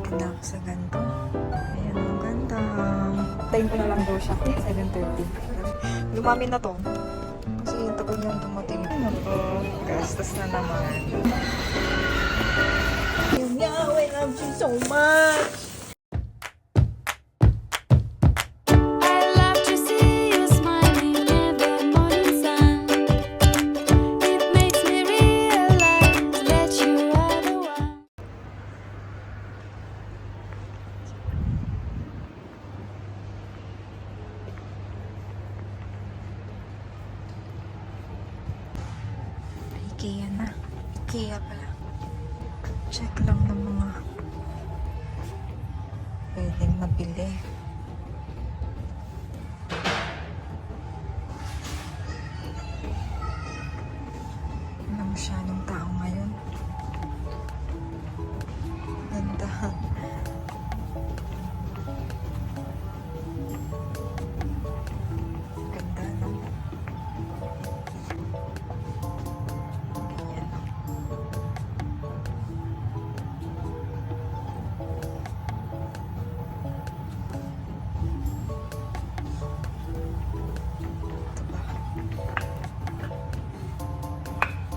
Pwede na ako sa ganito. Ayan, ang ganda. Tayin ko na lang daw siya. 7:30. Lumami na to. Kasi yung tagal niyang dumating. Ako, gastos na naman. Meow, I love you so much! IKEA na. IKEA pala. Check lang ng mga pwedeng mabili. Wala masyadong tao ngayon. Ganda. Ganda, no?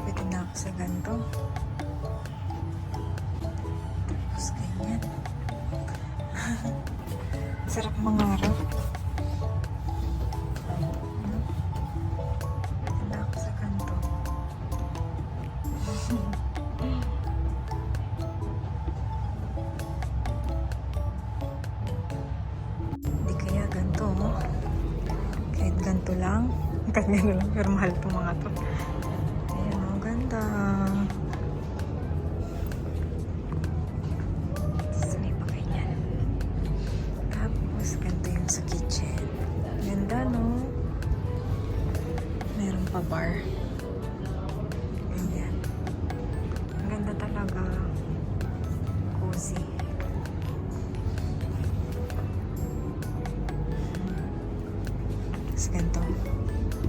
Pwede na ako sa ganito. Tapos ganyan. Sarap mangarap. Pwede na ako sa ganito. Hindi kaya ganito, oh. Kahit ganito lang. Kahit ganito lang. Pero mahal itong mga to. Ayan, ang ganda. Tapos may pa ganyan. Tapos ganito yung sa kitchen. Ganda, no? Meron pa bar. Ganyan. Ang ganda talaga. Cozy. Tapos ganito.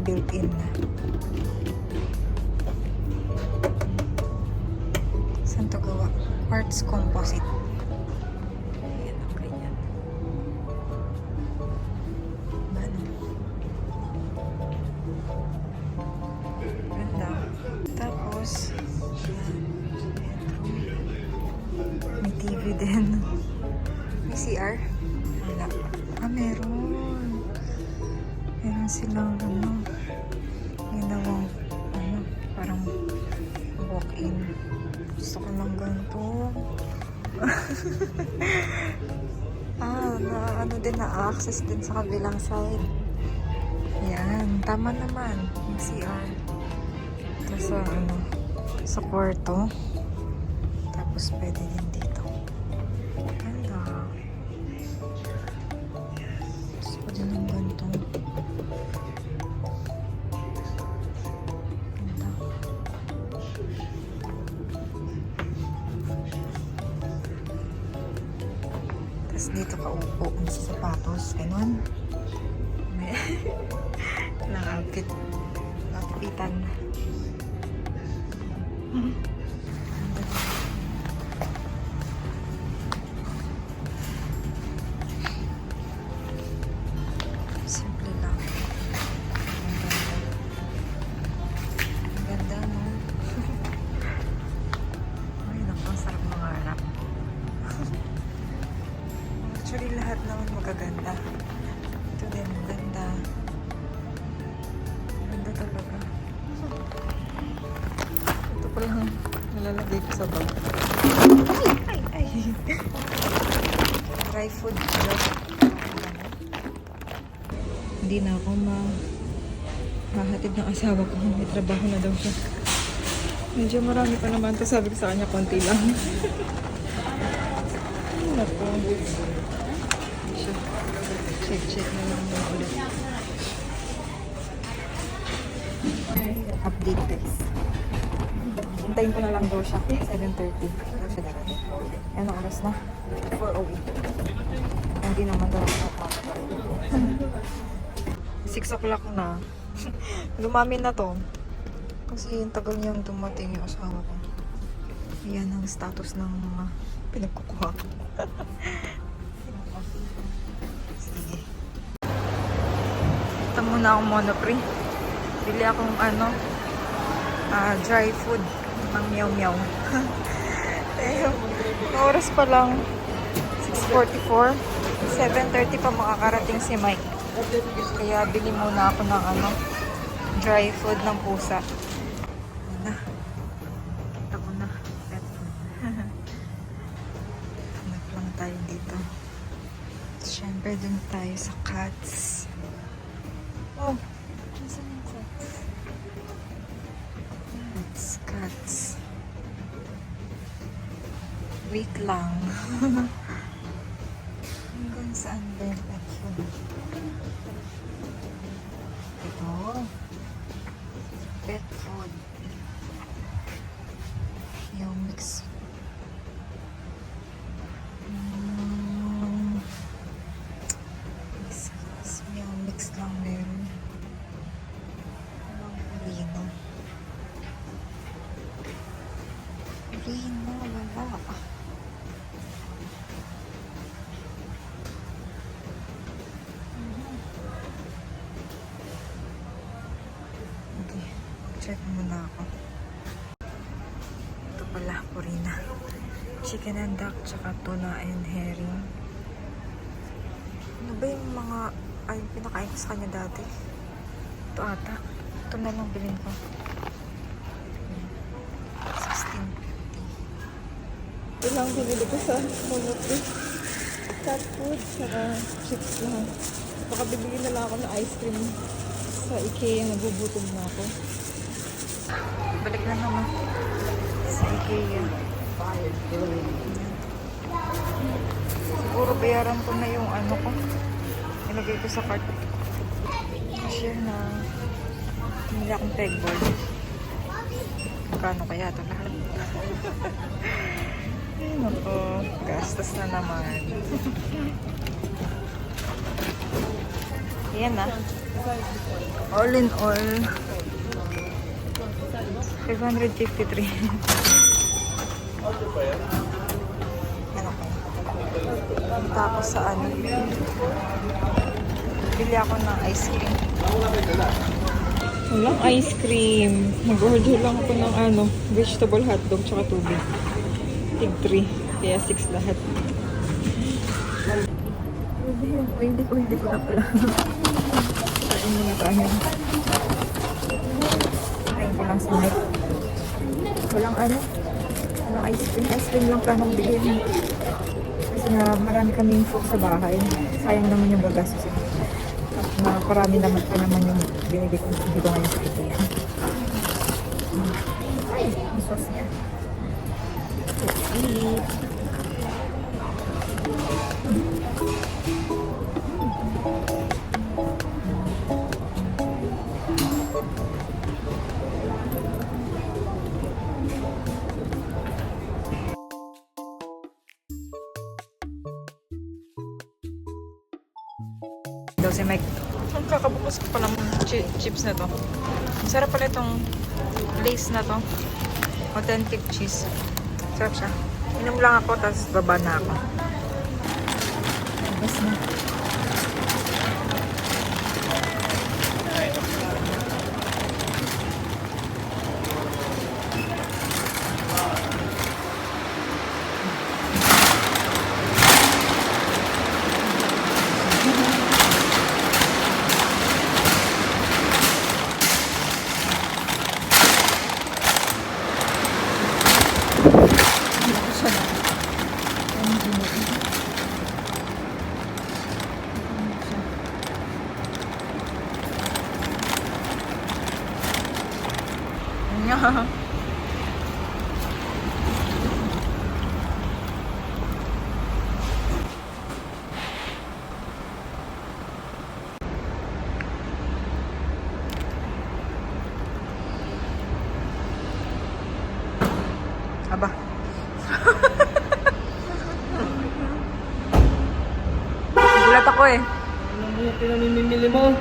Built-in na. Saan to gawa? Quartz composite. Ayan, ang ganyan. Ano? Ganda. Tapos, bedroom. May TV din. May CR? Wala. Meron. Meron silang ginawang parang walk-in. Gusto ko lang ganito. Din na-access din sa kabilang side. Yan, tama naman. Yung CR. Ito sa kwarto. Tapos pwede din dito. Ganda. Gusto ko din ng ganito. Ganda. Tapos dito ka upo sa sapatos. Ganun. Nang-outfit. Outfitan. Simple lang. Ang ganda, no? Ay, naku, ang sarap mangarap. Actually, lahat naman magaganda. Ito din, maganda. Ganda talaga. Ito pa lang nalalagay ko sa bag. Ay! Dry food. Hindi na ako mahatid ng asawa ko. May trabaho na daw siya. Medyo marami pa naman to. Sabi ko sa kanya, konti lang. Naku. Check na lang ulit. Update text. Hintayin ko na lang daw siya. 7:30. Anong oras na? 4:08. Hindi naman daw ako. 6 o'clock na. Lumami na to. Kasi yung tagal niyang dumating yung asawa ko. Yan ang status ng mga pinagkukuha ko. Sige. Ito muna akong Monoprix. Bili akong dry food ng Meow Meow. Oras pa lang 6:44. 7:30 pa makakarating si Mike. Kaya bili muna ako ng dry food ng pusa. Ano? Kita ko na. Pet food. Hanap lang tayo dito. Siyempre dun tayo sa cats. Oh! Nasaan yung cats? Cats. Wait lang. Hanggang saan ba yung pet food? Ito. Pet food. Yung mix. Yung mix lang meron. Rino. Rino, wala. Okay, check muna ako. Ito pala, Purina. Chicken and duck, tsaka tuna and herring. Ano ba yung mga pinakain ko sa kanya dati? Ito ata. Ito na lang bilhin ko. 16.50. Ito lang binili ko sa Monoprix. Cat food, saka chips lang. Baka bibili na lang ako ng ice cream sa IKEA. Nagugutom na ako. Balik na naman sa IKEA. Siguro bayaran ko na yung ko. Ilagay ko sa cart. Cashier na. Hindi akong pegboard. Kano kaya ito lahat? Ay, naku. Gastos na naman. Yan na. All in all, 553. Yan ako. Tapos sa bili ako ng ice cream. Walang ice cream. Nag-order lang ako ng vegetable hotdog tsaka tubig. Tig 3. Kaya 6 lahat. Hindi ko na pala. Kain muna tayo. Kain ko lang sa night. Walang walang ice cream. Ice cream lang planong bilhin. Kasi nga marami kaming food sa bahay. Sayang naman yung gagastos. At parami naman pa naman yung binili ko dito ngayon sa IKEA. Ay, ang sauce niya. Let's eat. Daw si Mike. Ang kakabukas ko pa ng chips na to. Sarap pala itong lace na to. Authentic cheese. Sarap siya. Inom lang ako, tapos baba na ako. Labas na. Aba. Gulat ako eh. Ano mo yung pinamimili mo?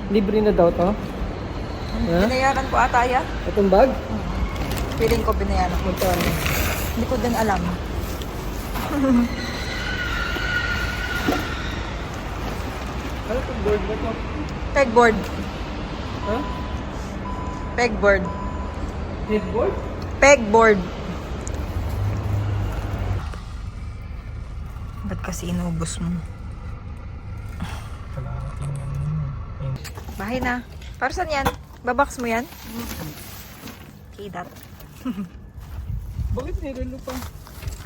Libre na daw to? Binayaran ko ata yan. Itong bag? Feeling ko binayaran ko ito. Hindi ko din alam. Ano itong board na to? Pegboard. Ha? Pegboard. Headboard? Pegboard. Ba't kasi inubos mo? Bahay na. Para saan yan? Babox mo yan? Okay, that. Bakit may relo pa?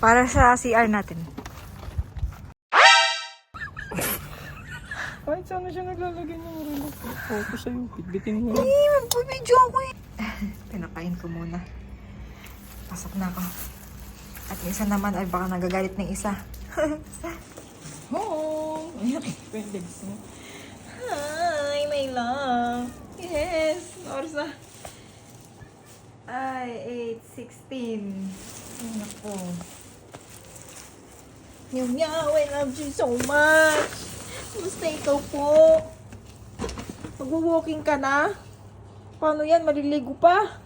Para sa CR natin. Kahit sana siya naglalagay ng relo. Focus sa'yo. Bitbitin mo. Magbibidyo ako eh. Pinakain ko muna. Pasok na ako. At yung isa naman ay baka nagagalit ng isa. Home! Ayan, appendix mo. Hi, my love. Yes, oras na. Ay, 8:16. Ay, naku. Yung meow, I love you so much. Basta ikaw po. Mag-walking ka na? Paano yan? Maliligo pa?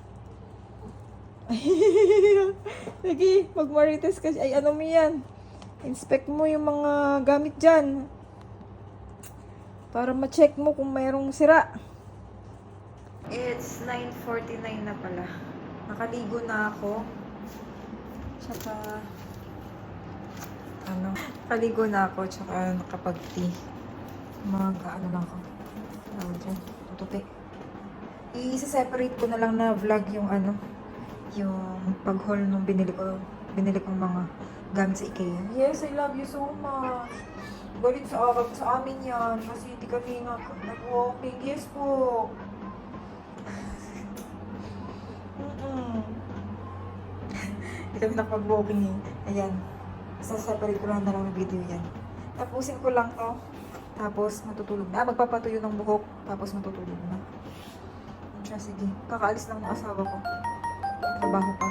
Sige, mag-marites ka. Ay, ano mo yan? Inspect mo yung mga gamit dyan. Para ma-check mo kung mayroong sira. It's 9:49 na pala. Nakaligo na ako. Tsaka, nakaligo na ako. Tsaka nakapag-tea. Ano lang ako. Tutupi. I-separate ko na lang na vlog yung yung pag-haul nung binili kong mga gamit sa IKEA. Yes, I love you so much. Galing sa amin yan. Kasi hindi kami nag-walking. Yes po. Hindi kami nakapag-walking eh. Ayan. Saseparate ko lang na lang ng video yan. Tapusin ko lang to. Tapos matutulog na. Magpapatuyo ng buhok. Tapos matutulog na. Siya, sige. Kakaalis lang ng asawa ko. Trabaho pa.